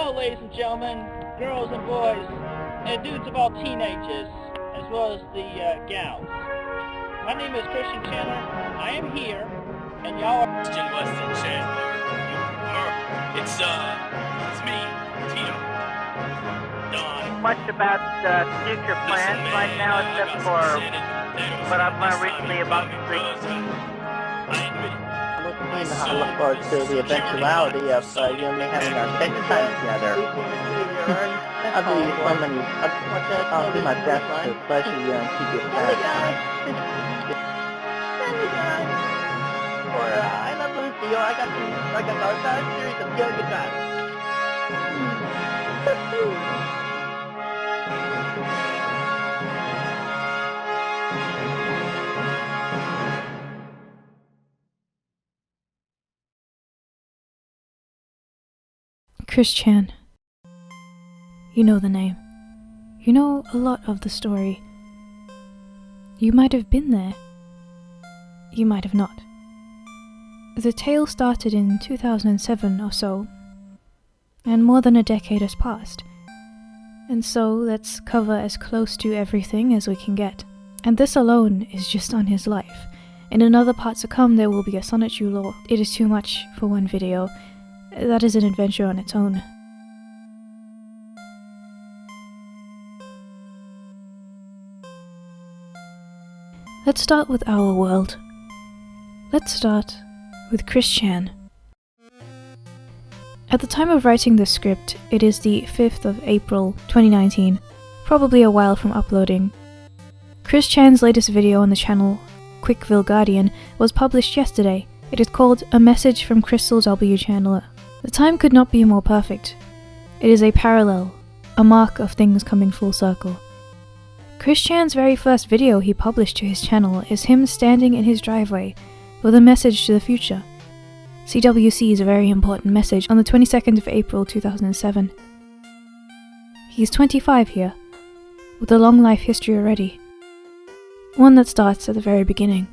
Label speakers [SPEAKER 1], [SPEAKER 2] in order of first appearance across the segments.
[SPEAKER 1] Hello, ladies and gentlemen, girls and boys, and dudes of all teenagers, as well as the gals. My name is Weston Chandler. I am here, and y'all are
[SPEAKER 2] Weston Chandler. It's me, Tito. Don.
[SPEAKER 3] Much about future plans right now, except for what I've learned recently about the street.
[SPEAKER 4] I look forward to the eventuality of you and me having our second time together. I'll do my best to pleasure you and keep you satisfied. I love Lucy, or I got a series of yoga times.
[SPEAKER 5] Chris Chan. You know the name. You know a lot of the story. You might have been there. You might have not. The tale started in 2007 or so, and more than a decade has passed. And so let's cover as close to everything as we can get. And this alone is just on his life. And in other parts to come there will be a Sonichu lore. It is too much for one video. That is an adventure on its own. Let's start with our world. Let's start with Chris Chan. At the time of writing this script, it is the 5th of April 2019, probably a while from uploading. Chris Chan's latest video on the channel, Quickville Guardian, was published yesterday. It is called A Message from Crystal W. Chandler. The time could not be more perfect. It is a parallel, a mark of things coming full circle. Chris Chan's very first video he published to his channel is him standing in his driveway with a message to the future. CWC is a very important message on the 22nd of April 2007. He is 25 here, with a long life history already. One that starts at the very beginning.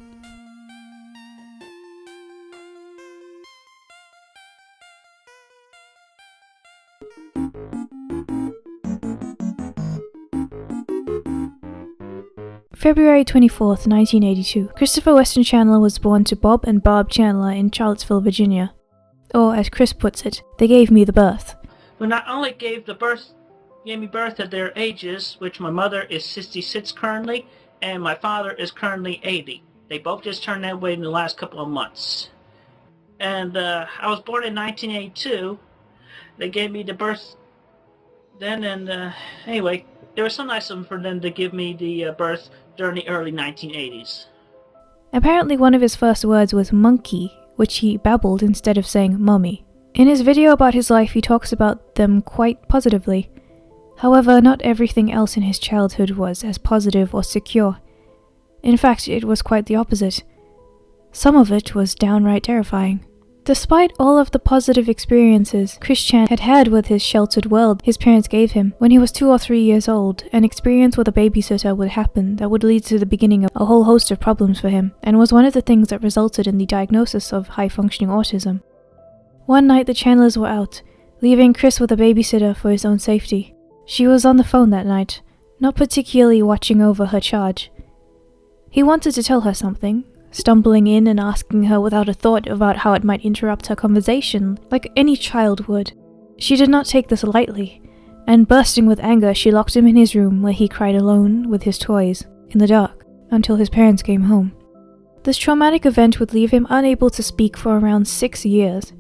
[SPEAKER 5] February 24th, 1982, Christopher Weston Chandler was born to Bob and Barb Chandler in Charlottesville, Virginia. Or, as Chris puts it, they gave me the birth.
[SPEAKER 1] who not only gave me birth at their ages, which my mother is 66 currently, and my father is currently 80. They both just turned that way in the last couple of months. And I was born in 1982. They gave me the birth then, and anyway, it was so nice of them for them to give me the birth during the early 1980s.
[SPEAKER 5] Apparently one of his first words was monkey, which he babbled instead of saying mummy. In his video about his life he talks about them quite positively. However, not everything else in his childhood was as positive or secure. In fact, it was quite the opposite. Some of it was downright terrifying. Despite all of the positive experiences Chris Chan had had with his sheltered world his parents gave him, when he was 2 or 3 years old, an experience with a babysitter would happen that would lead to the beginning of a whole host of problems for him, and was one of the things that resulted in the diagnosis of high-functioning autism. One night the Chandlers were out, leaving Chris with a babysitter for his own safety. She was on the phone that night, not particularly watching over her charge. He wanted to tell her something, stumbling in and asking her without a thought about how it might interrupt her conversation, like any child would. She did not take this lightly, and bursting with anger she locked him in his room where he cried alone with his toys, in the dark, until his parents came home. This traumatic event would leave him unable to speak for around 6 years.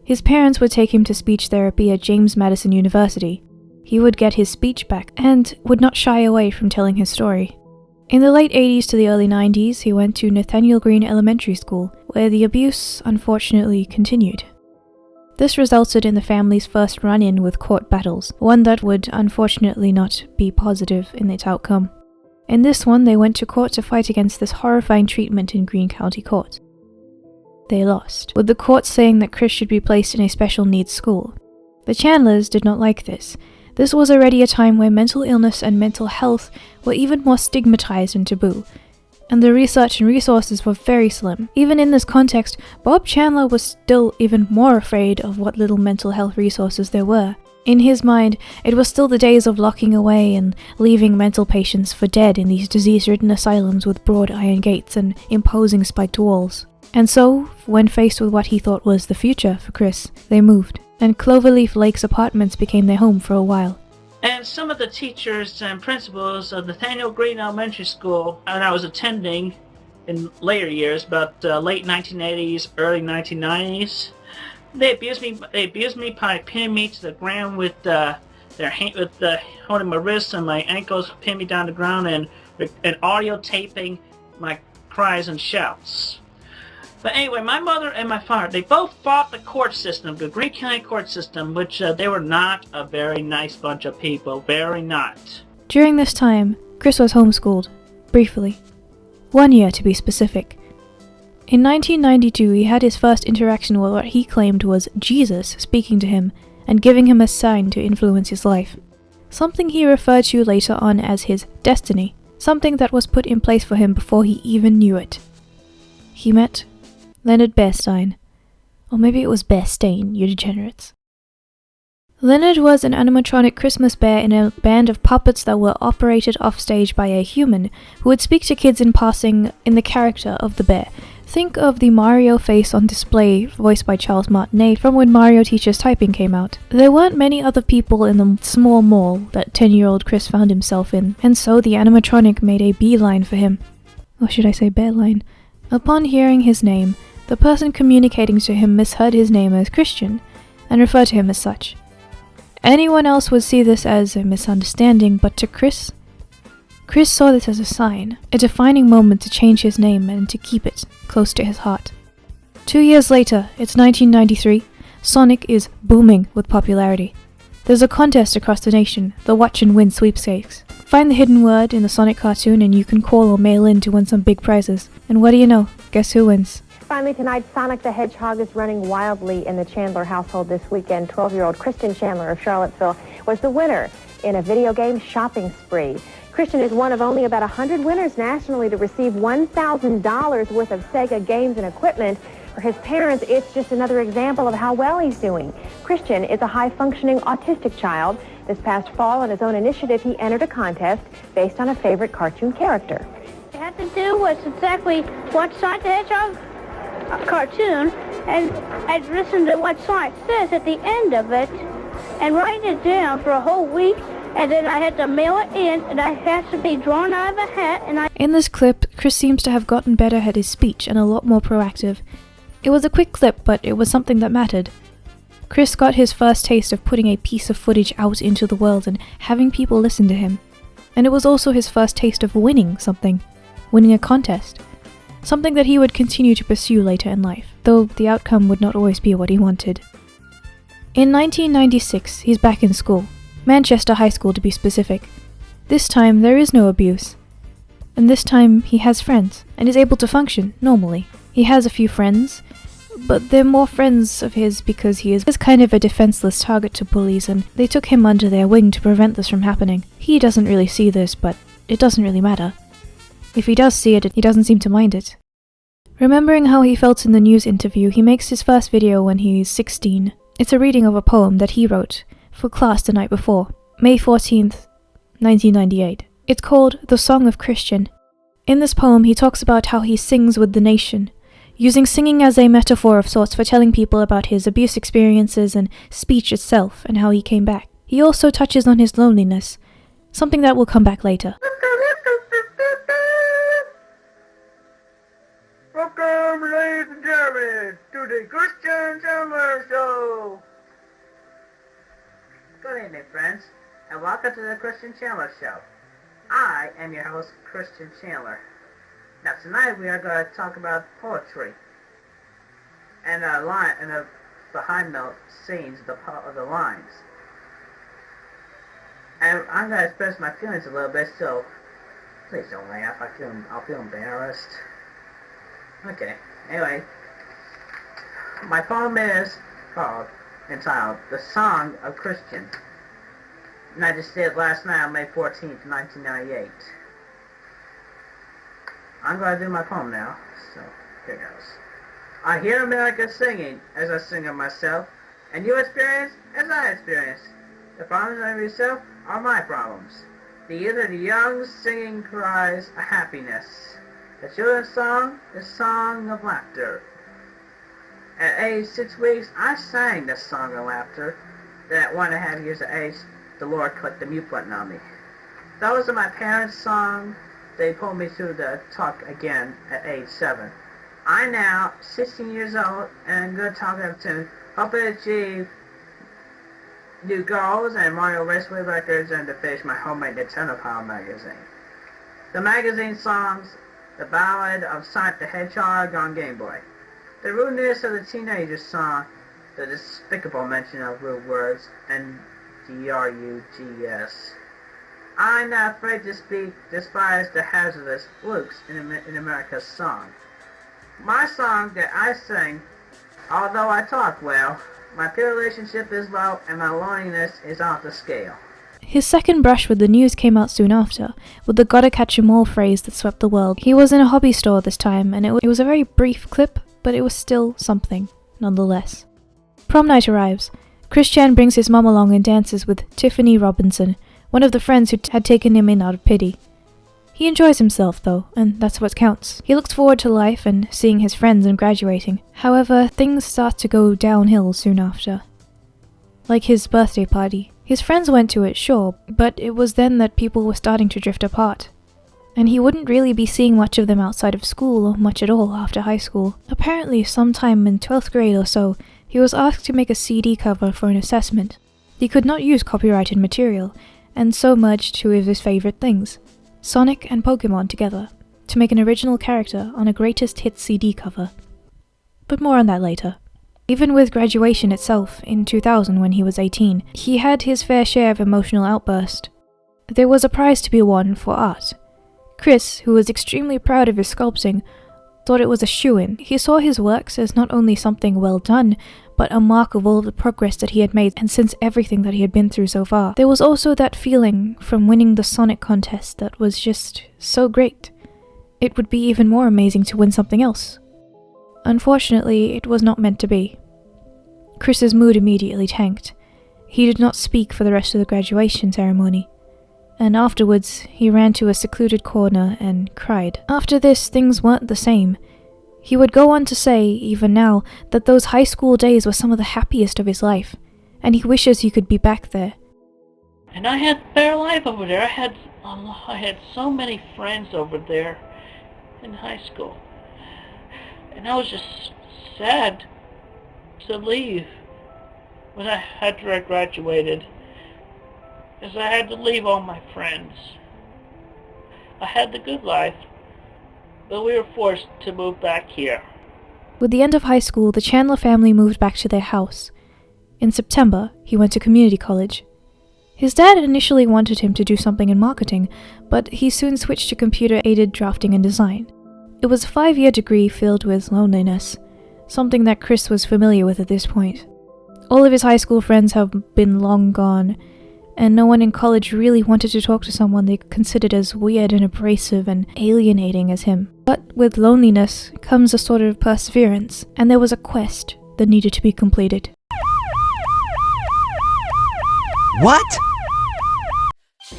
[SPEAKER 5] His parents would take him to speech therapy at James Madison University. He would get his speech back, and would not shy away from telling his story. In the late 80s to the early 90s, he went to Nathaniel Green Elementary School, where the abuse, unfortunately, continued. This resulted in the family's first run-in with court battles, one that would unfortunately not be positive in its outcome. In this one, they went to court to fight against this horrifying treatment in Greene County Court. They lost, with the court saying that Chris should be placed in a special needs school. The Chandlers did not like this. This was already a time where mental illness and mental health were even more stigmatized and taboo, and the research and resources were very slim. Even in this context, Bob Chandler was still even more afraid of what little mental health resources there were. In his mind, it was still the days of locking away and leaving mental patients for dead in these disease-ridden asylums with broad iron gates and imposing spiked walls. And so, when faced with what he thought was the future for Chris, they moved, and Cloverleaf Lake's apartments became their home for a while.
[SPEAKER 1] And some of the teachers and principals of Nathaniel Green Elementary School, and I was attending in later years, about late 1980s, early 1990s, they abused me by pinning me to the ground with their hand, holding my wrists and my ankles, pinning me down the ground, and audio taping my cries and shouts. But anyway, my mother and my father, they both fought the court system, the Greene County court system, which they were not a very nice bunch of people, very not.
[SPEAKER 5] During this time, Chris was homeschooled, briefly. 1 year to be specific. In 1992, he had his first interaction with what he claimed was Jesus speaking to him and giving him a sign to influence his life. Something he referred to later on as his destiny, something that was put in place for him before he even knew it. He met Leonard Bearstein. Or maybe it was Bearstein, you degenerates. Leonard was an animatronic Christmas bear in a band of puppets that were operated offstage by a human who would speak to kids in passing in the character of the bear. Think of the Mario face on display voiced by Charles Martinet from when Mario Teaches Typing came out. There weren't many other people in the small mall that 10-year-old Chris found himself in, and so the animatronic made a beeline for him. Or should I say bearline? Upon hearing his name, the person communicating to him misheard his name as Christian, and referred to him as such. Anyone else would see this as a misunderstanding, but to Chris saw this as a sign, a defining moment to change his name and to keep it close to his heart. 2 years later, it's 1993, Sonic is booming with popularity. There's a contest across the nation, the Watch and Win sweepstakes. Find the hidden word in the Sonic cartoon and you can call or mail in to win some big prizes. And what do you know? Guess who wins?
[SPEAKER 6] Finally tonight, Sonic the Hedgehog is running wildly in the Chandler household this weekend. 12-year-old Kristen Chandler of Charlottesville was the winner in a video game shopping spree. Christian is one of only about 100 winners nationally to receive $1,000 worth of Sega games and equipment. For his parents, it's just another example of how well he's doing. Christian is a high-functioning autistic child. This past fall, on his own initiative, he entered a contest based on a favorite cartoon character.
[SPEAKER 7] What you had to do was exactly watch Sonic the Hedgehog cartoon and listen to what Sonic says at the end of it and write it down for a whole week, and then I had to mail it in, and it has to be drawn out of a hat.
[SPEAKER 5] In this clip, Chris seems to have gotten better at his speech and a lot more proactive. It was a quick clip, but it was something that mattered. Chris got his first taste of putting a piece of footage out into the world and having people listen to him. And it was also his first taste of winning something, winning a contest. Something that he would continue to pursue later in life, though the outcome would not always be what he wanted. In 1996, he's back in school, Manchester High School to be specific. This time, there is no abuse. And this time, he has friends, and is able to function normally. He has a few friends, but they're more friends of his because he is kind of a defenseless target to bullies, and they took him under their wing to prevent this from happening. He doesn't really see this, but it doesn't really matter. If he does see it, he doesn't seem to mind it. Remembering how he felt in the news interview, he makes his first video when he's 16. It's a reading of a poem that he wrote for class the night before, May 14th, 1998. It's called The Song of Christian. In this poem, he talks about how he sings with the nation, using singing as a metaphor of sorts for telling people about his abuse experiences and speech itself and how he came back. He also touches on his loneliness, something that will come back later.
[SPEAKER 8] Welcome, ladies and gentlemen, to the Weston Chandler Show. Good evening, friends, and welcome to the Weston Chandler Show. I am your host, Weston Chandler. Now, tonight we are going to talk about poetry and the behind note scenes of the lines. And I'm going to express my feelings a little bit, so please don't laugh. I'll feel embarrassed. Okay, anyway, my poem is entitled The Song of Christian, and I just did it last night on May 14th, 1998. I'm going to do my poem now, so here goes. I hear America singing as I sing of myself, and you experience as I experience. The problems of yourself are my problems. The young singing cries of happiness. The children's song is song of laughter. At age 6 weeks, I sang the song of laughter. Then at 1.5 years of age, the Lord clicked the mute button on me. Those are my parents' songs. They pulled me through the talk again at age 7. I'm now 16 years old and I'm going to talk up to help achieve new goals and Mario Raceway records and to finish my homemade Nintendo Power magazine. The magazine songs, the ballad of Sonic the Hedgehog on Game Boy. The rudeness of the teenager song, the despicable mention of rude words, and drugs. I'm not afraid to speak, despise the hazardous flukes in America's song. My song that I sing, although I talk well, my peer relationship is low and my loneliness is off the scale.
[SPEAKER 5] His second brush with the news came out soon after, with the gotta catch 'em all phrase that swept the world. He was in a hobby store this time, and it was a very brief clip, but it was still something, nonetheless. Prom night arrives. Christian brings his mom along and dances with Tiffany Robinson, one of the friends who had taken him in out of pity. He enjoys himself, though, and that's what counts. He looks forward to life and seeing his friends and graduating. However, things start to go downhill soon after. Like his birthday party. His friends went to it, sure, but it was then that people were starting to drift apart. And he wouldn't really be seeing much of them outside of school or much at all after high school. Apparently, sometime in 12th grade or so, he was asked to make a CD cover for an assessment. He could not use copyrighted material, and so merged two of his favorite things, Sonic and Pokemon, together, to make an original character on a greatest hits CD cover. But more on that later. Even with graduation itself, in 2000 when he was 18, he had his fair share of emotional outbursts. There was a prize to be won for art. Chris, who was extremely proud of his sculpting, thought it was a shoo-in. He saw his works as not only something well done, but a mark of all of the progress that he had made and since everything that he had been through so far. There was also that feeling from winning the Sonic contest that was just so great. It would be even more amazing to win something else. Unfortunately, it was not meant to be. Chris's mood immediately tanked. He did not speak for the rest of the graduation ceremony, and afterwards he ran to a secluded corner and cried. After this, things weren't the same. He would go on to say, even now, that those high school days were some of the happiest of his life, and he wishes he could be back there.
[SPEAKER 1] And I had a better life over there. I had so many friends over there in high school. And I was just sad to leave when after I graduated, because I had to leave all my friends. I had the good life, but we were forced to move back here.
[SPEAKER 5] With the end of high school, the Chandler family moved back to their house. In September, he went to community college. His dad initially wanted him to do something in marketing, but he soon switched to computer-aided drafting and design. It was a 5-year degree filled with loneliness, something that Chris was familiar with at this point. All of his high school friends have been long gone, and no one in college really wanted to talk to someone they considered as weird and abrasive and alienating as him. But with loneliness comes a sort of perseverance, and there was a quest that needed to be completed.
[SPEAKER 9] What?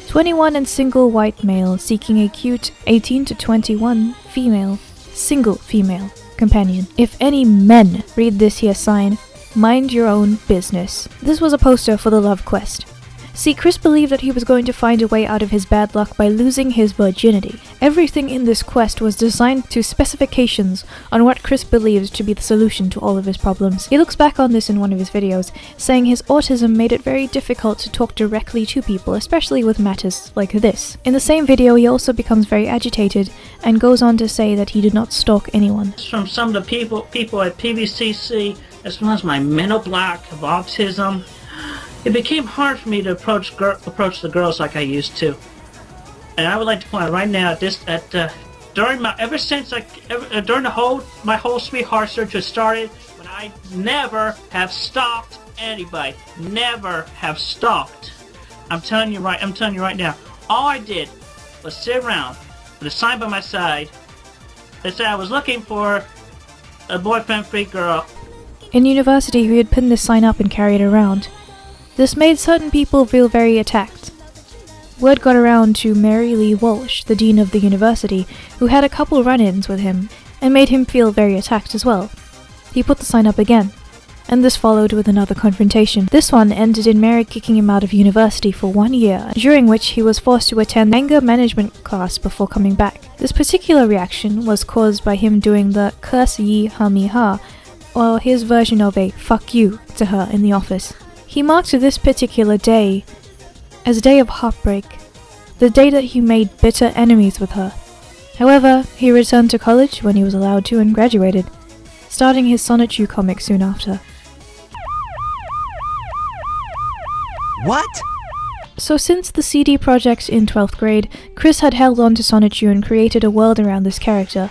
[SPEAKER 5] 21 and single white male seeking a cute 18 to 21 female, single female companion. If any men read this here sign, mind your own business. This was a poster for the love quest. See, Chris believed that he was going to find a way out of his bad luck by losing his virginity. Everything in this quest was designed to specifications on what Chris believed to be the solution to all of his problems. He looks back on this in one of his videos, saying his autism made it very difficult to talk directly to people, especially with matters like this. In the same video, he also becomes very agitated and goes on to say that he did not stalk anyone.
[SPEAKER 1] From some of the people at PVCC, as well as my mental block of autism, it became hard for me to approach the girls like I used to. And I would like to point out right now during my whole sweetheart search was started, when I never have stalked anybody. Never have stalked. I'm telling you right now. All I did was sit around with a sign by my side that said I was looking for a boyfriend-free girl.
[SPEAKER 5] In university, he would pin this sign up and carry it around. This made certain people feel very attacked. Word got around to Mary Lee Walsh, the dean of the university, who had a couple run-ins with him and made him feel very attacked as well. He put the sign up again, and this followed with another confrontation. This one ended in Mary kicking him out of university for 1 year, during which he was forced to attend anger management class before coming back. This particular reaction was caused by him doing the curse ye hummy ha, or his version of a fuck you to her in the office. He marked this particular day as a day of heartbreak, the day that he made bitter enemies with her. However, he returned to college when he was allowed to and graduated, starting his Sonichu comic soon after.
[SPEAKER 9] What?
[SPEAKER 5] So since the CD project in 12th grade, Chris had held on to Sonichu and created a world around this character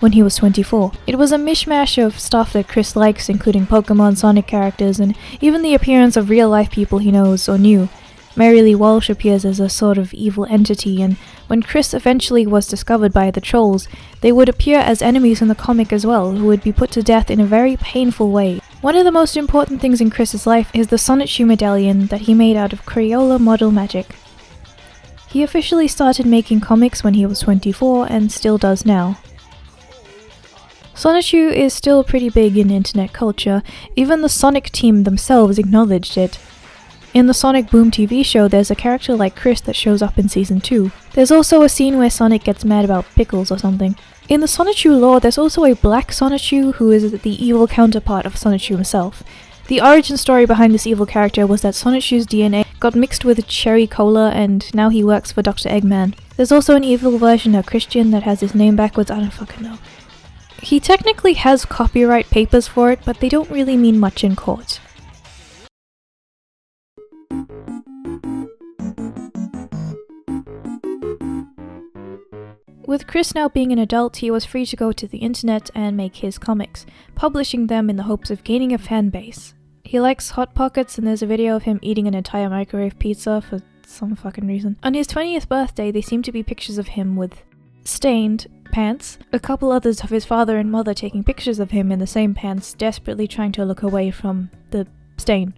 [SPEAKER 5] when he was 24. It was a mishmash of stuff that Chris likes, including Pokemon, Sonic characters, and even the appearance of real-life people he knows or knew. Mary Lee Walsh appears as a sort of evil entity, and when Chris eventually was discovered by the trolls, they would appear as enemies in the comic as well, who would be put to death in a very painful way. One of the most important things in Chris's life is the Sonichu medallion that he made out of Crayola model magic. He officially started making comics when he was 24 and still does now. Sonichu is still pretty big in internet culture. Even the Sonic team themselves acknowledged it. In the Sonic Boom TV show, there's a character like Chris that shows up in Season 2. There's also a scene where Sonic gets mad about pickles or something. In the Sonichu lore, there's also a black Sonichu who is the evil counterpart of Sonichu himself. The origin story behind this evil character was that Sonichu's DNA got mixed with cherry cola and now he works for Dr. Eggman. There's also an evil version of Christian that has his name backwards, I don't fucking know. He technically has copyright papers for it, but they don't really mean much in court. With Chris now being an adult, he was free to go to the internet and make his comics, publishing them in the hopes of gaining a fan base. He likes Hot Pockets, and there's a video of him eating an entire microwave pizza for some fucking reason. On his 20th birthday, they seem to be pictures of him with stained pants, a couple others of his father and mother taking pictures of him in the same pants, desperately trying to look away from the stain.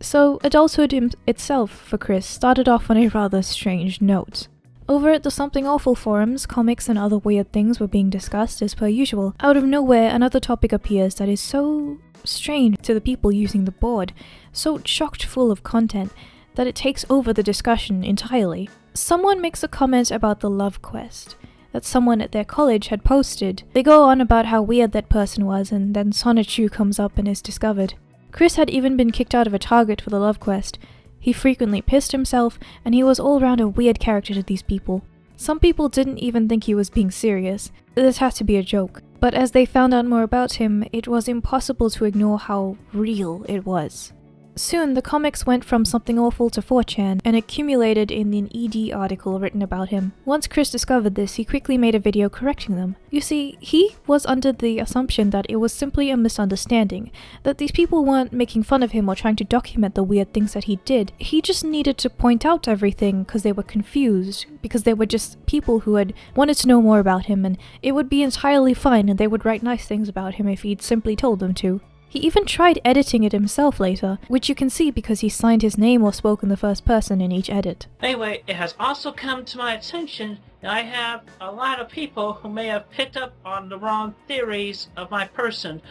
[SPEAKER 5] So adulthood itself for Chris started off on a rather strange note. Over at the Something Awful forums, comics and other weird things were being discussed as per usual. Out of nowhere, another topic appears that is so strange to the people using the board, so chock full of content, that it takes over the discussion entirely. Someone makes a comment about the love quest that someone at their college had posted. They go on about how weird that person was, and then Sonichu comes up and is discovered. Chris had even been kicked out of a Target for the love quest. He frequently pissed himself, and he was all round a weird character to these people. Some people didn't even think he was being serious. This had to be a joke. But as they found out more about him, it was impossible to ignore how real it was. Soon, the comics went from Something Awful to 4chan and accumulated in an ED article written about him. Once Chris discovered this, he quickly made a video correcting them. You see, he was under the assumption that it was simply a misunderstanding, that these people weren't making fun of him or trying to document the weird things that he did. He just needed to point out everything because they were confused, because they were just people who had wanted to know more about him, and it would be entirely fine and they would write nice things about him if he'd simply told them to. He even tried editing it himself later, which you can see because he signed his name or spoke in the first person in each edit.
[SPEAKER 1] Anyway, it has also come to my attention that I have a lot of people who may have picked up on the wrong theories of my person.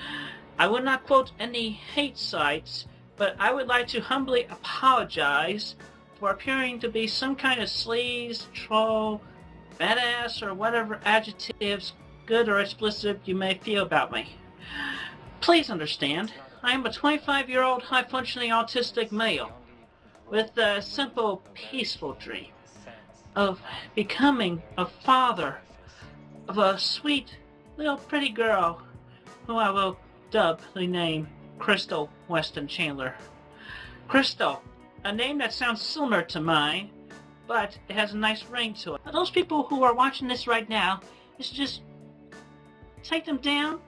[SPEAKER 1] I will not quote any hate sites, but I would like to humbly apologize for appearing to be some kind of sleaze, troll, badass, or whatever adjectives, good or explicit, you may feel about me. Please understand, I am a 25-year-old high-functioning autistic male with a simple, peaceful dream of becoming a father of a sweet, little pretty girl who I will dub the name Crystal Weston Chandler. Crystal, a name that sounds similar to mine, but it has a nice ring to it. Now, those people who are watching this right now, is just take them down.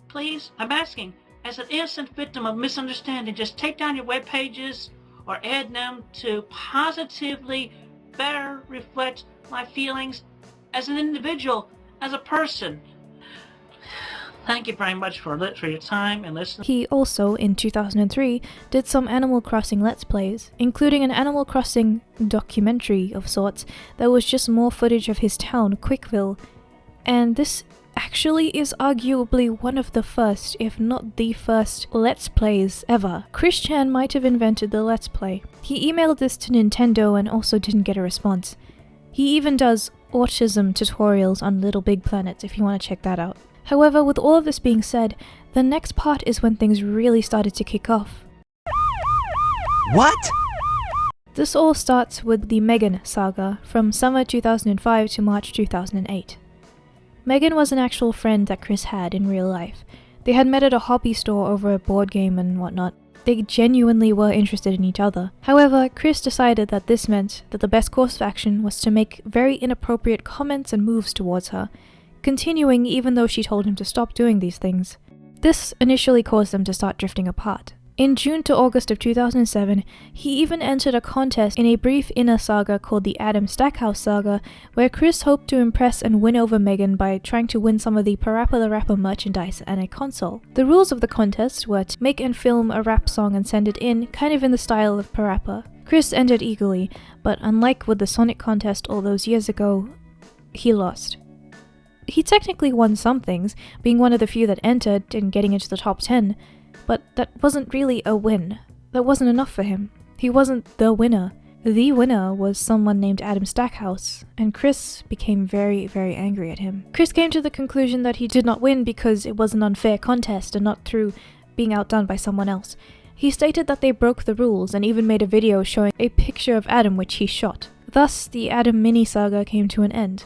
[SPEAKER 1] Please, I'm asking, as an innocent victim of misunderstanding, just take down your web pages or add them to positively better reflect my feelings as an individual, as a person. Thank you very much for your time and listening.
[SPEAKER 5] He also, in 2003, did some Animal Crossing Let's Plays, including an Animal Crossing documentary of sorts that was just more footage of his town, Quickville. And this actually is arguably one of the first, if not the first, Let's Plays ever. Chris Chan might have invented the Let's Play. He emailed this to Nintendo and also didn't get a response. He even does autism tutorials on Little Big Planet if you want to check that out. However, with all of this being said, the next part is when things really started to kick off.
[SPEAKER 9] What?
[SPEAKER 5] This all starts with the Megan Saga from summer 2005 to March 2008. Megan was an actual friend that Chris had in real life. They had met at a hobby store over a board game and whatnot. They genuinely were interested in each other. However, Chris decided that this meant that the best course of action was to make very inappropriate comments and moves towards her, continuing even though she told him to stop doing these things. This initially caused them to start drifting apart. In June to August of 2007, he even entered a contest in a brief inner saga called the Adam Stackhouse Saga, where Chris hoped to impress and win over Megan by trying to win some of the Parappa the Rapper merchandise and a console. The rules of the contest were to make and film a rap song and send it in, kind of in the style of Parappa. Chris entered eagerly, but unlike with the Sonic contest all those years ago, he lost. He technically won some things, being one of the few that entered and getting into the top 10, but that wasn't really a win. That wasn't enough for him. He wasn't the winner. The winner was someone named Adam Stackhouse, and Chris became very, very angry at him. Chris came to the conclusion that he did not win because it was an unfair contest and not through being outdone by someone else. He stated that they broke the rules and even made a video showing a picture of Adam which he shot. Thus, the Adam mini saga came to an end.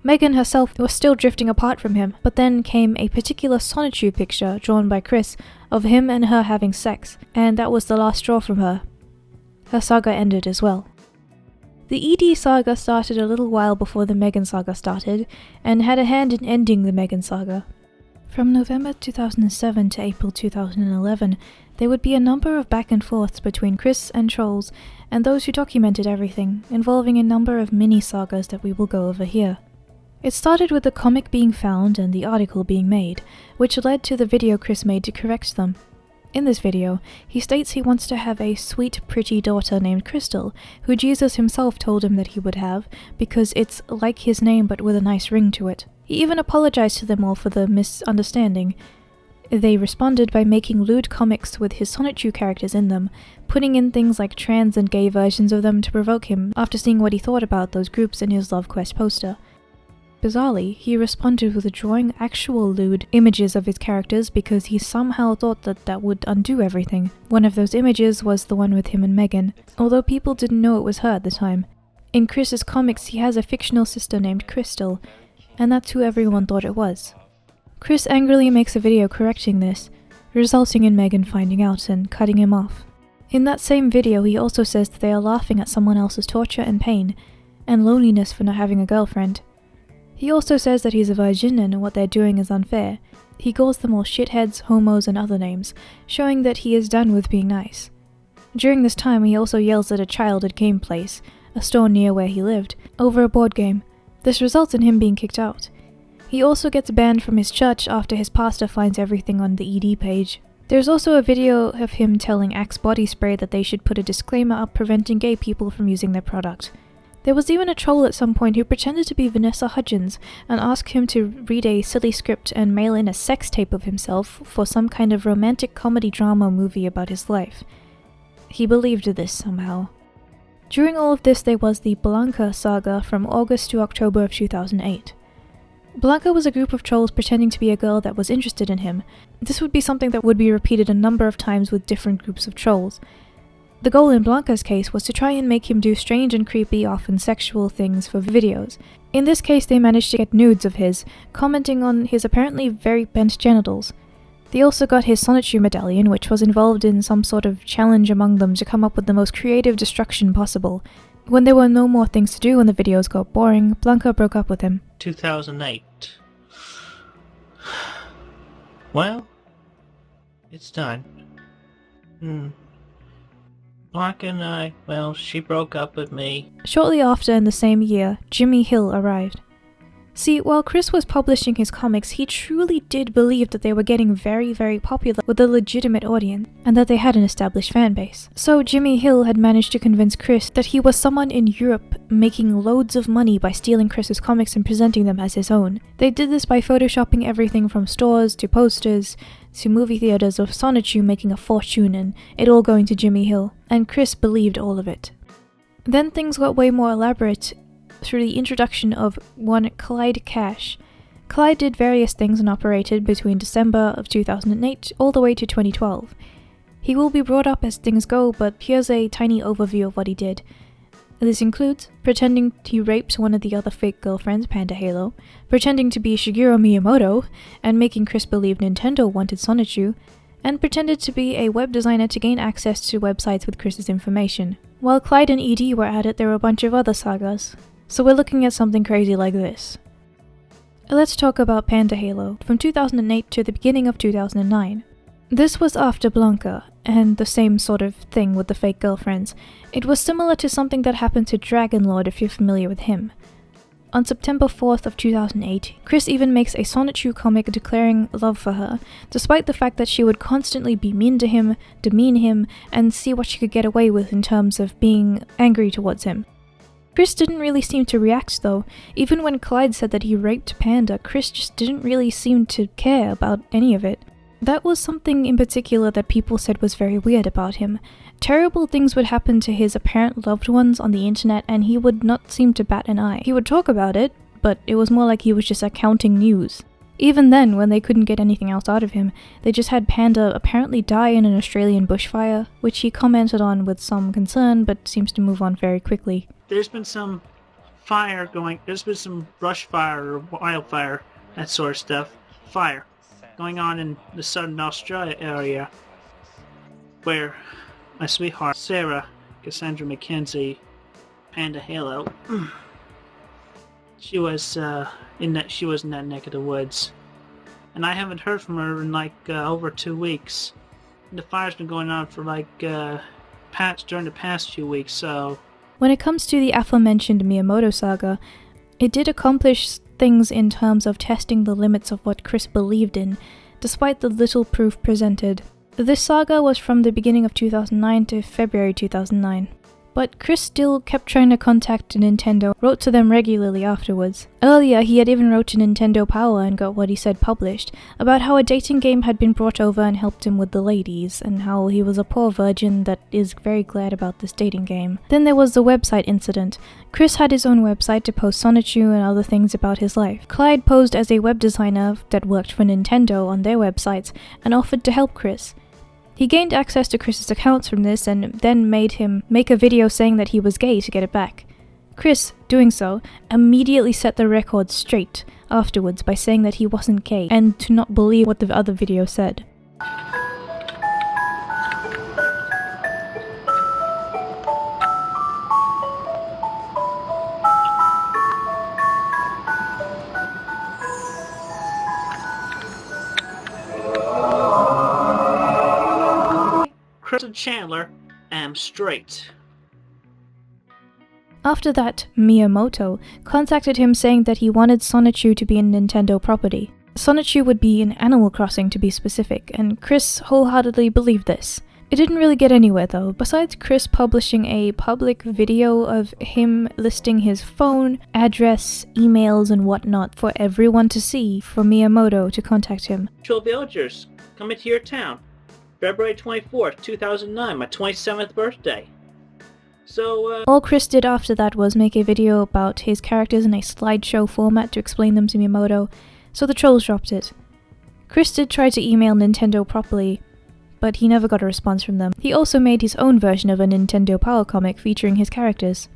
[SPEAKER 5] Megan herself was still drifting apart from him, but then came a particular Sonichu picture drawn by Chris of him and her having sex, and that was the last straw from her. Her saga ended as well. The Edie Saga started a little while before the Megan Saga started, and had a hand in ending the Megan Saga. From November 2007 to April 2011, there would be a number of back and forths between Chris and trolls, and those who documented everything, involving a number of mini-sagas that we will go over here. It started with the comic being found and the article being made, which led to the video Chris made to correct them. In this video, he states he wants to have a sweet, pretty daughter named Crystal, who Jesus himself told him that he would have, because it's like his name but with a nice ring to it. He even apologized to them all for the misunderstanding. They responded by making lewd comics with his Sonichu characters in them, putting in things like trans and gay versions of them to provoke him after seeing what he thought about those groups in his Love Quest poster. Bizarrely, he responded with drawing actual lewd images of his characters because he somehow thought that that would undo everything. One of those images was the one with him and Megan, although people didn't know it was her at the time. In Chris's comics, he has a fictional sister named Crystal, and that's who everyone thought it was. Chris angrily makes a video correcting this, resulting in Megan finding out and cutting him off. In that same video, he also says that they are laughing at someone else's torture and pain, and loneliness for not having a girlfriend. He also says that he's a virgin and what they're doing is unfair. He calls them all shitheads, homos, and other names, showing that he is done with being nice. During this time, he also yells at a child at Game Place, a store near where he lived, over a board game. This results in him being kicked out. He also gets banned from his church after his pastor finds everything on the ED page. There's also a video of him telling Axe Body Spray that they should put a disclaimer up preventing gay people from using their product. There was even a troll at some point who pretended to be Vanessa Hudgens and asked him to read a silly script and mail in a sex tape of himself for some kind of romantic comedy drama movie about his life. He believed this somehow. During all of this, there was the Blanca saga from August to October of 2008. Blanca was a group of trolls pretending to be a girl that was interested in him. This would be something that would be repeated a number of times with different groups of trolls. The goal in Blanca's case was to try and make him do strange and creepy, often sexual things for videos. In this case, they managed to get nudes of his, commenting on his apparently very bent genitals. They also got his Sonichu medallion, which was involved in some sort of challenge among them to come up with the most creative destruction possible. When there were no more things to do and the videos got boring, Blanca broke up with him.
[SPEAKER 1] 2008. Well, it's done. Blanca and I, well, she broke up with me.
[SPEAKER 5] Shortly after, in the same year, Jimmy Hill arrived. See, while Chris was publishing his comics, he truly did believe that they were getting very, very popular with a legitimate audience, and that they had an established fan base. So Jimmy Hill had managed to convince Chris that he was someone in Europe making loads of money by stealing Chris's comics and presenting them as his own. They did this by photoshopping everything from stores to posters to movie theaters of Sonichu making a fortune and it all going to Jimmy Hill, and Chris believed all of it. Then things got way more elaborate through the introduction of one Clyde Cash. Clyde did various things and operated between December of 2008 all the way to 2012. He will be brought up as things go, but here's a tiny overview of what he did. This includes pretending he raped one of the other fake girlfriends, Panda Halo, pretending to be Shigeru Miyamoto, and making Chris believe Nintendo wanted Sonichu, and pretended to be a web designer to gain access to websites with Chris's information. While Clyde and Edie were at it, there were a bunch of other sagas. So we're looking at something crazy like this. Let's talk about Panda Halo, from 2008 to the beginning of 2009. This was after Blanca, and the same sort of thing with the fake girlfriends. It was similar to something that happened to Dragonlord if you're familiar with him. On September 4th of 2008, Chris even makes a Sonichu comic declaring love for her, despite the fact that she would constantly be mean to him, demean him, and see what she could get away with in terms of being angry towards him. Chris didn't really seem to react though. Even when Clyde said that he raped Panda, Chris just didn't really seem to care about any of it. That was something in particular that people said was very weird about him. Terrible things would happen to his apparent loved ones on the internet and he would not seem to bat an eye. He would talk about it, but it was more like he was just accounting news. Even then, when they couldn't get anything else out of him, they just had Panda apparently die in an Australian bushfire, which he commented on with some concern but seems to move on very quickly.
[SPEAKER 1] There's been some fire going, there's been some brush fire or wildfire, that sort of stuff, fire, going on in the southern Australia area, where my sweetheart, Sarah, Cassandra McKenzie, Panda Halo, she was in that neck of the woods, and I haven't heard from her in over 2 weeks. And the fire's been going on for during the past few weeks, so.
[SPEAKER 5] When it comes to the aforementioned Miyamoto saga, it did accomplish things in terms of testing the limits of what Chris believed in, despite the little proof presented. This saga was from the beginning of 2009 to February 2009. But Chris still kept trying to contact Nintendo, wrote to them regularly afterwards. Earlier, he had even wrote to Nintendo Power and got what he said published, about how a dating game had been brought over and helped him with the ladies, and how he was a poor virgin that is very glad about this dating game. Then there was the website incident. Chris had his own website to post Sonichu and other things about his life. Clyde posed as a web designer that worked for Nintendo on their websites and offered to help Chris. He gained access to Chris's accounts from this and then made him make a video saying that he was gay to get it back. Chris, doing so, immediately set the record straight afterwards by saying that he wasn't gay and to not believe what the other video said.
[SPEAKER 1] Weston Chandler, am straight.
[SPEAKER 5] After that, Miyamoto contacted him saying that he wanted Sonichu to be a Nintendo property. Sonichu would be in Animal Crossing to be specific, and Chris wholeheartedly believed this. It didn't really get anywhere though, besides Chris publishing a public video of him listing his phone, address, emails and whatnot for everyone to see for Miyamoto to contact him.
[SPEAKER 1] Virtual villagers, coming to your town. February 24th, 2009, my 27th birthday. So,
[SPEAKER 5] all Chris did after that was make a video about his characters in a slideshow format to explain them to Miyamoto, so the trolls dropped it. Chris did try to email Nintendo properly, but he never got a response from them. He also made his own version of a Nintendo Power comic featuring his characters.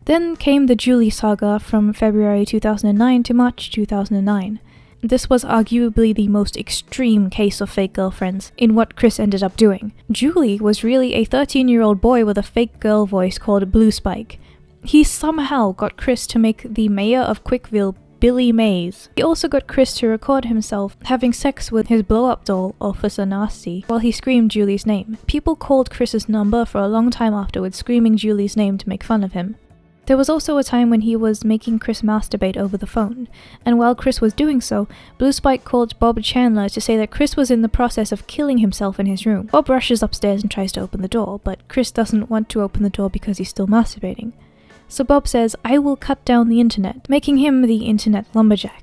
[SPEAKER 5] Then came the Juli Saga from February 2009 to March 2009. This was arguably the most extreme case of fake girlfriends in what Chris ended up doing. Juli was really a 13-year-old boy with a fake girl voice called Blue Spike. He somehow got Chris to make the mayor of Quickville Billy Mays. He also got Chris to record himself having sex with his blow-up doll, Officer Nasty, while he screamed Juli's name. People called Chris's number for a long time afterwards, screaming Juli's name to make fun of him. There was also a time when he was making Chris masturbate over the phone, and while Chris was doing so, Blue Spike called Bob Chandler to say that Chris was in the process of killing himself in his room. Bob rushes upstairs and tries to open the door, but Chris doesn't want to open the door because he's still masturbating. So Bob says, "I will cut down the internet," making him the internet lumberjack.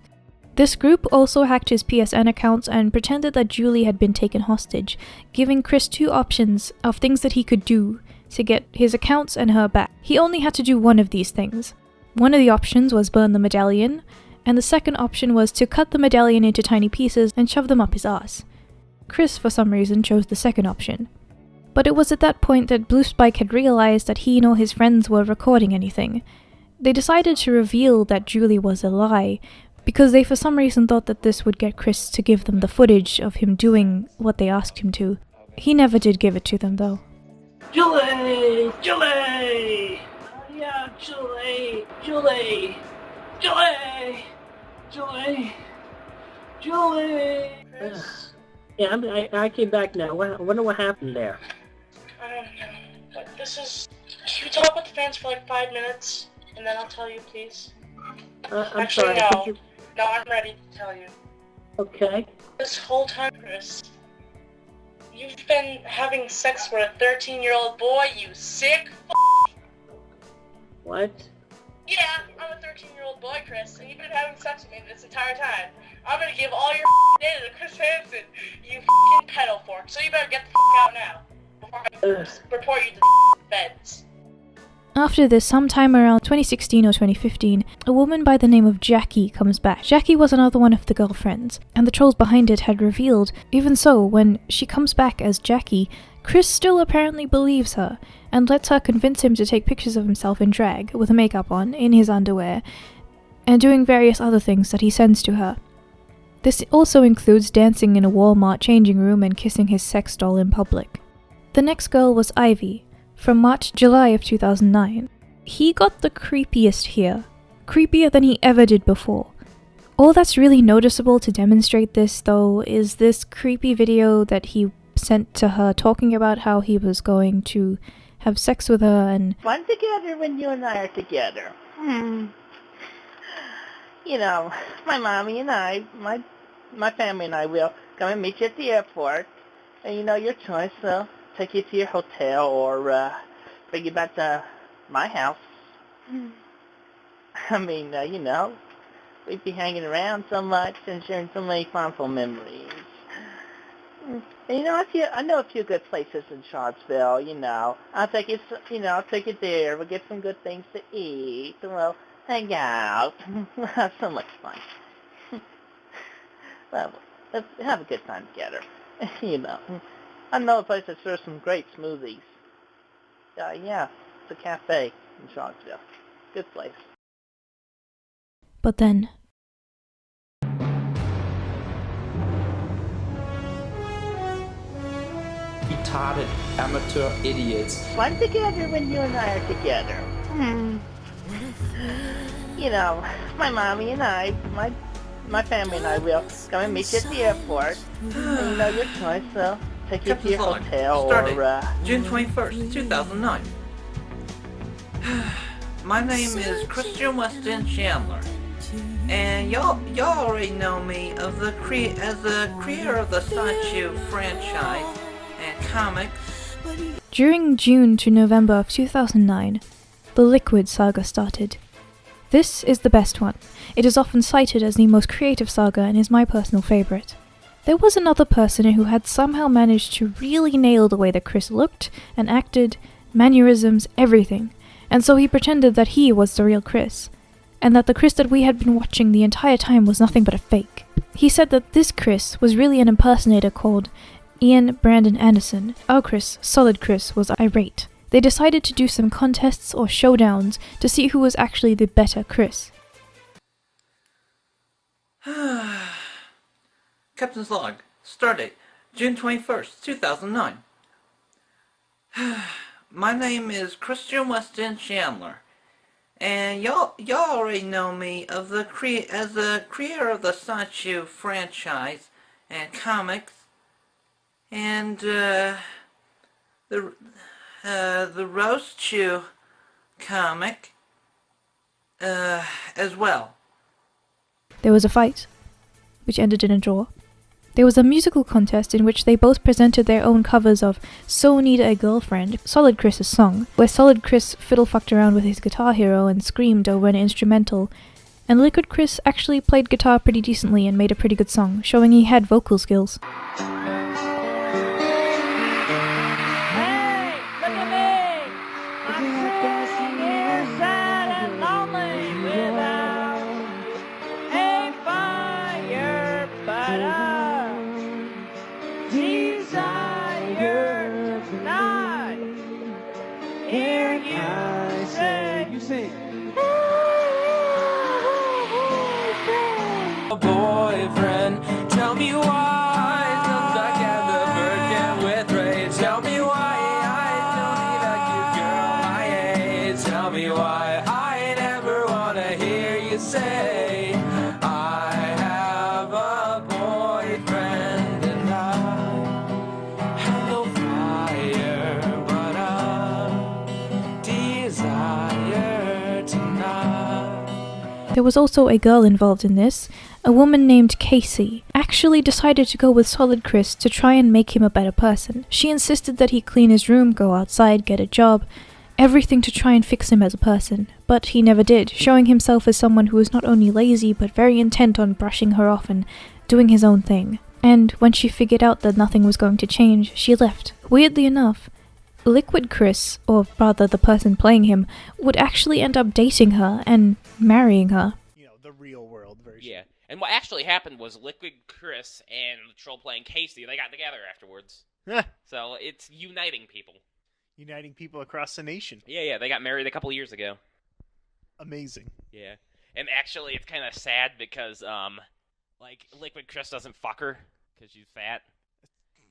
[SPEAKER 5] This group also hacked his PSN accounts and pretended that Juli had been taken hostage, giving Chris two options of things that he could do to get his accounts and her back. He only had to do one of these things. One of the options was burn the medallion, and the second option was to cut the medallion into tiny pieces and shove them up his ass. Chris, for some reason, chose the second option. But it was at that point that Blue Spike had realized that he nor his friends were recording anything. They decided to reveal that Juli was a lie, because they for some reason thought that this would get Chris to give them the footage of him doing what they asked him to. He never did give it to them though.
[SPEAKER 1] Juli! Juli! Yeah, Juli! Juli! Juli! Juli! Juli! Yeah, I came back now. I wonder what happened there.
[SPEAKER 10] I don't know. But this is... Should we talk with the fans for like 5 minutes? And then I'll tell you, please.
[SPEAKER 1] I'm
[SPEAKER 10] Actually,
[SPEAKER 1] sorry.
[SPEAKER 10] no. No, I'm ready to tell you.
[SPEAKER 1] Okay.
[SPEAKER 10] This whole time, Chris, you've been having sex with a 13-year-old boy, you sick
[SPEAKER 1] What?
[SPEAKER 10] Yeah, I'm a 13-year-old boy, Chris, and you've been having sex with me this entire time. I'm gonna give all your data to Chris Hansen, you pedo fork, so you better get the out now, before I report you to the feds.
[SPEAKER 5] After this, sometime around 2016 or 2015, a woman by the name of Jackie comes back. Jackie was another one of the girlfriends, and the trolls behind it had revealed. Even so, when she comes back as Jackie, Chris still apparently believes her, and lets her convince him to take pictures of himself in drag, with makeup on, in his underwear, and doing various other things that he sends to her. This also includes dancing in a Walmart changing room and kissing his sex doll in public. The next girl was Ivy, from March-July of 2009. He got the creepiest here, creepier than he ever did before. All that's really noticeable to demonstrate this, though, is this creepy video that he sent to her talking about how he was going to have sex with her and...
[SPEAKER 4] Fun together when you and I are together. You know, my mommy and I, my family and I will come and meet you at the airport. And you know, your choice, so take you to your hotel or bring you back to my house. I mean, you know, we'd be hanging around so much and sharing so many fondful memories. And, you know, I know a few good places in Charlottesville, you know. I'll take you there. We'll get some good things to eat, and we'll hang out. We'll have so much fun. Well, let's have a good time together, you know. I know a place that serves some great smoothies. Yeah, it's a cafe in Charlottesville. Good place.
[SPEAKER 5] But then...
[SPEAKER 11] retarded amateur idiots.
[SPEAKER 4] Fun together when you and I are together. You know, my mommy and I, my family and I will come and meet you at the airport. And you know, your choice, so take you to your hotel or
[SPEAKER 12] June 21st, 2009. My name is Christian Weston Chandler, and y'all already know me as the creator of the Sonichu franchise and comics.
[SPEAKER 5] During June to November of 2009, the Liquid Saga started. This is the best one. It is often cited as the most creative saga and is my personal favourite. There was another person who had somehow managed to really nail the way that Chris looked and acted, mannerisms, everything, and so he pretended that he was the real Chris, and that the Chris that we had been watching the entire time was nothing but a fake. He said that this Chris was really an impersonator called Ian Brandon Anderson. Our Chris, Solid Chris, was irate. They decided to do some contests or showdowns to see who was actually the better Chris.
[SPEAKER 12] Captain's log. Stardate. June 21st, 2009. My name is Christian Weston Chandler, and y'all already know me as the creator of the Sonichu franchise and comics, and the Roast Chew comic, as well.
[SPEAKER 5] There was a fight, which ended in a draw. There was a musical contest in which they both presented their own covers of So Need a Girlfriend, Solid Chris's song, where Solid Chris fiddle-fucked around with his Guitar Hero and screamed over an instrumental, and Liquid Chris actually played guitar pretty decently and made a pretty good song, showing he had vocal skills.
[SPEAKER 13] Boyfriend, tell me why still stuck at the virgin with rage. Tell me why I don't need a cute girl my age. Tell me why I never wanna hear you say I have a boyfriend and I have no fire but a desire tonight.
[SPEAKER 5] There was also a girl involved in this. A woman named Casey actually decided to go with Solid Chris to try and make him a better person. She insisted that he clean his room, go outside, get a job, everything to try and fix him as a person. But he never did, showing himself as someone who was not only lazy but very intent on brushing her off and doing his own thing. And when she figured out that nothing was going to change, she left. Weirdly enough, Liquid Chris, or rather the person playing him, would actually end up dating her and marrying her.
[SPEAKER 14] You know, the real world version.
[SPEAKER 15] Yeah. And what actually happened was Liquid Chris and the troll playing Casey, they got together afterwards. So it's uniting people.
[SPEAKER 14] Uniting people across the nation.
[SPEAKER 15] Yeah, they got married a couple years ago.
[SPEAKER 14] Amazing.
[SPEAKER 15] Yeah. And actually, it's kind of sad because, like, Liquid Chris doesn't fuck her because she's fat.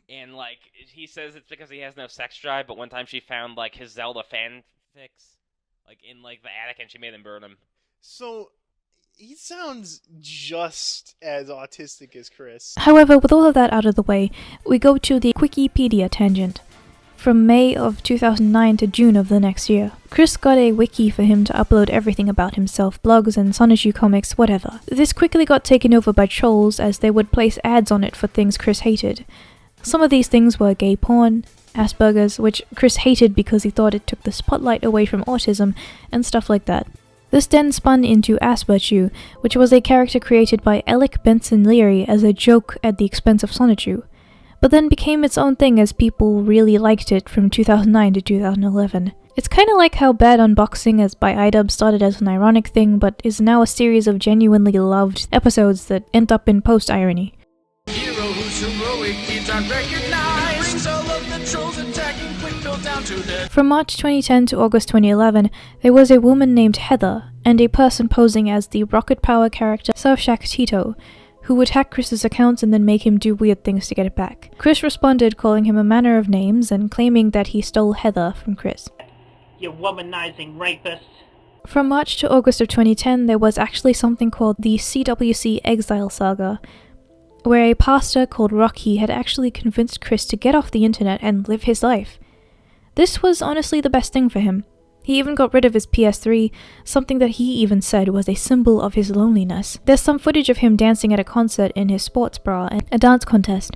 [SPEAKER 15] And, like, he says it's because he has no sex drive, but one time she found, like, his Zelda fanfics, like, in, like, the attic, and she made him burn them.
[SPEAKER 14] So, he sounds just as autistic as Chris.
[SPEAKER 5] However, with all of that out of the way, we go to the Wikipedia tangent. From May of 2009 to June of the next year, Chris got a wiki for him to upload everything about himself, blogs and Sonichu comics, whatever. This quickly got taken over by trolls as they would place ads on it for things Chris hated. Some of these things were gay porn, Asperger's, which Chris hated because he thought it took the spotlight away from autism, and stuff like that. This then spun into Asperchu, which was a character created by Alec Benson Leary as a joke at the expense of Sonichu, but then became its own thing as people really liked it from 2009 to 2011. It's kinda like how Bad Unboxing as by iDub started as an ironic thing, but is now a series of genuinely loved episodes that end up in post-irony.
[SPEAKER 13] Hero who's heroic needs unrecognized. Brings all of the trolls attacking quick built down to their...
[SPEAKER 5] From March 2010 to August 2011, there was a woman named Heather, and a person posing as the Rocket Power character Surfshack Tito, who would hack Chris's accounts and then make him do weird things to get it back. Chris responded calling him a manner of names and claiming that he stole Heather from Chris.
[SPEAKER 1] You womanizing rapist.
[SPEAKER 5] From March to August of 2010, there was actually something called the CWC Exile Saga, where a pastor called Rocky had actually convinced Chris to get off the internet and live his life. This was honestly the best thing for him. He even got rid of his PS3, something that he even said was a symbol of his loneliness. There's some footage of him dancing at a concert in his sports bra and a dance contest.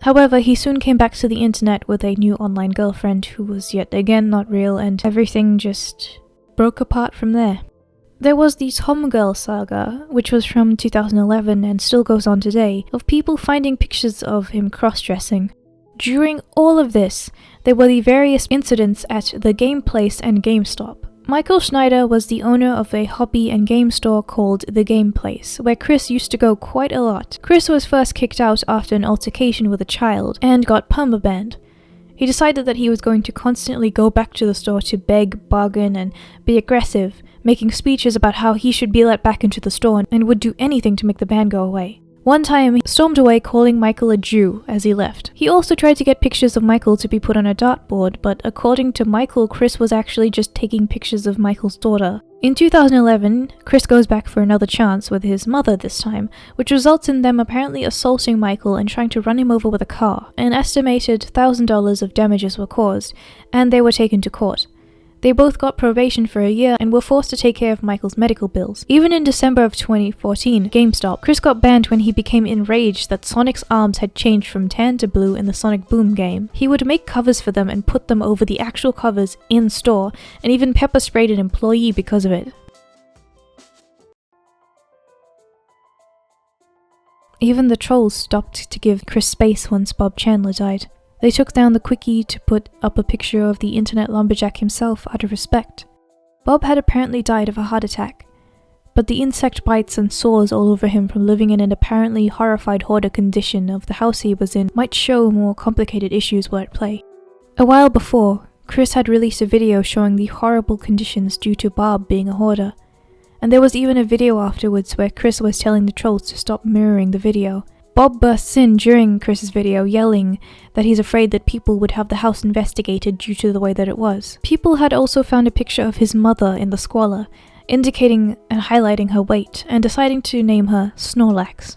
[SPEAKER 5] However, he soon came back to the internet with a new online girlfriend who was yet again not real, and everything just broke apart from there. There was the Tomgirl saga, which was from 2011 and still goes on today, of people finding pictures of him cross-dressing. During all of this, there were the various incidents at the Game Place and GameStop. Michael Schneider was the owner of a hobby and game store called The Game Place, where Chris used to go quite a lot. Chris was first kicked out after an altercation with a child, and got permabanned. He decided that he was going to constantly go back to the store to beg, bargain, and be aggressive, making speeches about how he should be let back into the store and would do anything to make the ban go away. One time, he stormed away calling Michael a Jew as he left. He also tried to get pictures of Michael to be put on a dartboard, but according to Michael, Chris was actually just taking pictures of Michael's daughter. In 2011, Chris goes back for another chance with his mother this time, which results in them apparently assaulting Michael and trying to run him over with a car. An estimated $1,000 of damages were caused, and they were taken to court. They both got probation for a year and were forced to take care of Michael's medical bills. Even in December of 2014, GameStop, Chris got banned when he became enraged that Sonic's arms had changed from tan to blue in the Sonic Boom game. He would make covers for them and put them over the actual covers in store, and even pepper sprayed an employee because of it. Even the trolls stopped to give Chris space once Bob Chandler died. They took down the quickie to put up a picture of the internet lumberjack himself out of respect. Bob had apparently died of a heart attack, but the insect bites and sores all over him from living in an apparently horrified hoarder condition of the house he was in might show more complicated issues were at play. A while before, Chris had released a video showing the horrible conditions due to Bob being a hoarder, and there was even a video afterwards where Chris was telling the trolls to stop mirroring the video. Bob bursts in during Chris's video yelling that he's afraid that people would have the house investigated due to the way that it was. People had also found a picture of his mother in the squalor, indicating and highlighting her weight, and deciding to name her Snorlax.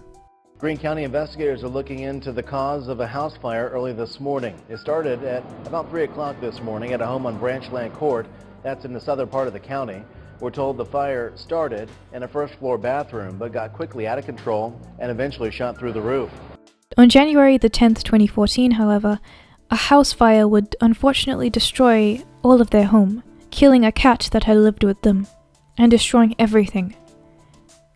[SPEAKER 16] Greene County investigators are looking into the cause of a house fire early this morning. It started at about 3 o'clock this morning at a home on Branchland Court. That's in the southern part of the county. We're told the fire started in a first-floor bathroom, but got quickly out of control and eventually shot through the roof.
[SPEAKER 5] On January the 10th, 2014, however, a house fire would unfortunately destroy all of their home, killing a cat that had lived with them, and destroying everything.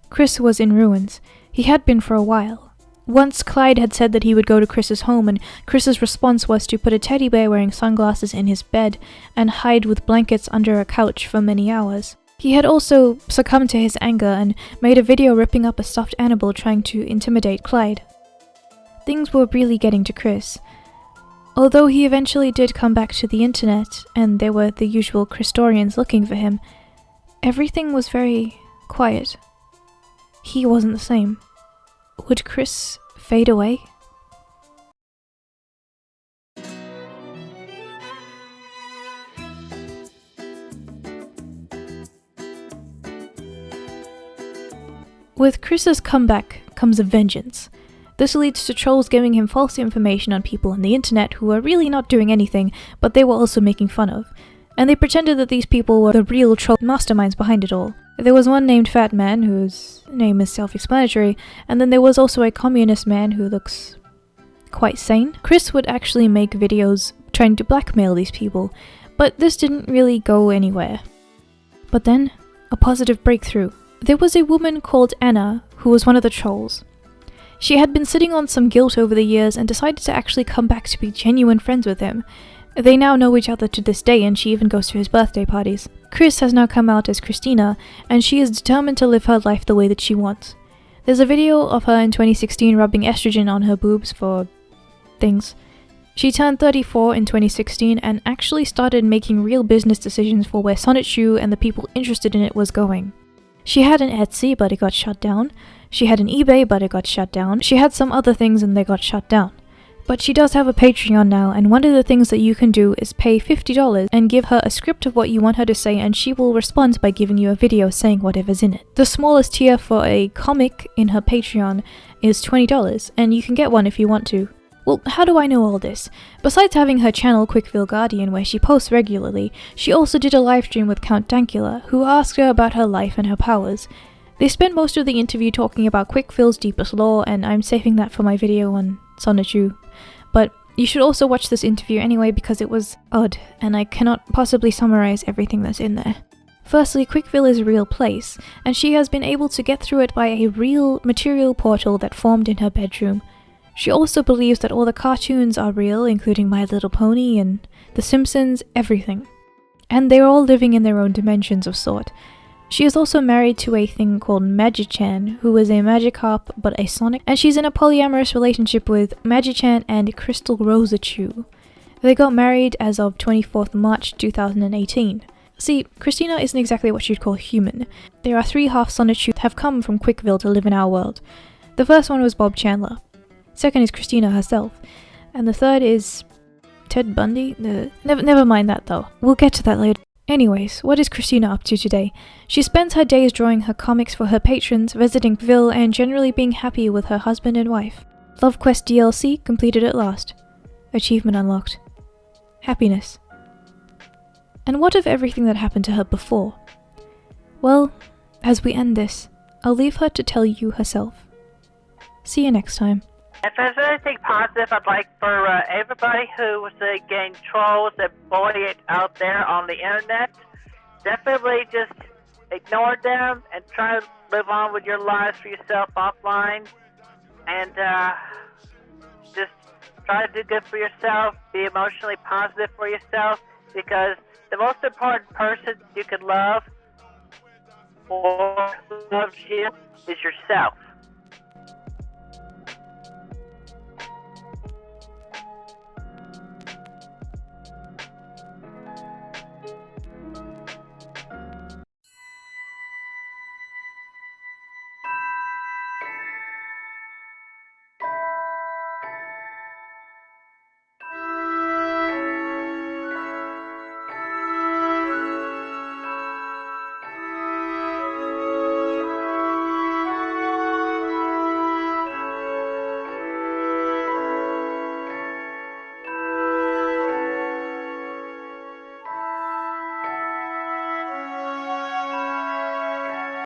[SPEAKER 5] Chris was in ruins. He had been for a while. Once Clyde had said that he would go to Chris's home, and Chris's response was to put a teddy bear wearing sunglasses in his bed and hide with blankets under a couch for many hours. He had also succumbed to his anger and made a video ripping up a stuffed animal trying to intimidate Clyde. Things were really getting to Chris. Although he eventually did come back to the internet, and there were the usual Christorians looking for him, everything was very quiet. He wasn't the same. Would Chris fade away? With Chris's comeback comes a vengeance. This leads to trolls giving him false information on people on the internet who were really not doing anything, but they were also making fun of. And they pretended that these people were the real troll masterminds behind it all. There was one named Fat Man, whose name is self-explanatory, and then there was also a communist man who looks quite sane. Chris would actually make videos trying to blackmail these people, but this didn't really go anywhere. But then, a positive breakthrough. There was a woman called Anna who was one of the trolls. She had been sitting on some guilt over the years and decided to actually come back to be genuine friends with him. They now know each other to this day, and she even goes to his birthday parties. Chris has now come out as Christina, and she is determined to live her life the way that she wants. There's a video of her in 2016 rubbing estrogen on her boobs for things. She turned 34 in 2016 and actually started making real business decisions for where Sonichu and the people interested in it was going. She had an Etsy, but it got shut down. She had an eBay, but it got shut down. She had some other things and they got shut down. But she does have a Patreon now, and one of the things that you can do is pay $50 and give her a script of what you want her to say, and she will respond by giving you a video saying whatever's in it. The smallest tier for a comic in her Patreon is $20, and you can get one if you want to. Well, how do I know all this? Besides having her channel Quickville Guardian where she posts regularly, she also did a livestream with Count Dankula, who asked her about her life and her powers. They spent most of the interview talking about Quickville's deepest lore, and I'm saving that for my video on Sonichu. But you should also watch this interview anyway because it was odd, and I cannot possibly summarize everything that's in there. Firstly, Quickville is a real place, and she has been able to get through it by a real material portal that formed in her bedroom. She also believes that all the cartoons are real, including My Little Pony and The Simpsons, everything. And they're all living in their own dimensions of sort. She is also married to a thing called Magichan, who is a Magikarp but a Sonic, and she's in a polyamorous relationship with Magichan and Crystal Rosachu. They got married as of 24th March 2018. See, Christina isn't exactly what you'd call human. There are 3 half Sonichu that have come from Quickville to live in our world. The first one was Bob Chandler. Second is Christina herself. And the third is Ted Bundy? Never mind that though. We'll get to that later. Anyways, what is Christina up to today? She spends her days drawing her comics for her patrons, visiting Ville, and generally being happy with her husband and wife. Love Quest DLC completed at last. Achievement unlocked. Happiness. And what of everything that happened to her before? Well, as we end this, I'll leave her to tell you herself. See you next time.
[SPEAKER 3] If there's anything positive, I'd like for everybody who was getting trolls and bullied out there on the internet, definitely just ignore them and try to live on with your lives for yourself offline. And just try to do good for yourself, be emotionally positive for yourself, because the most important person you can love or who loves you is yourself.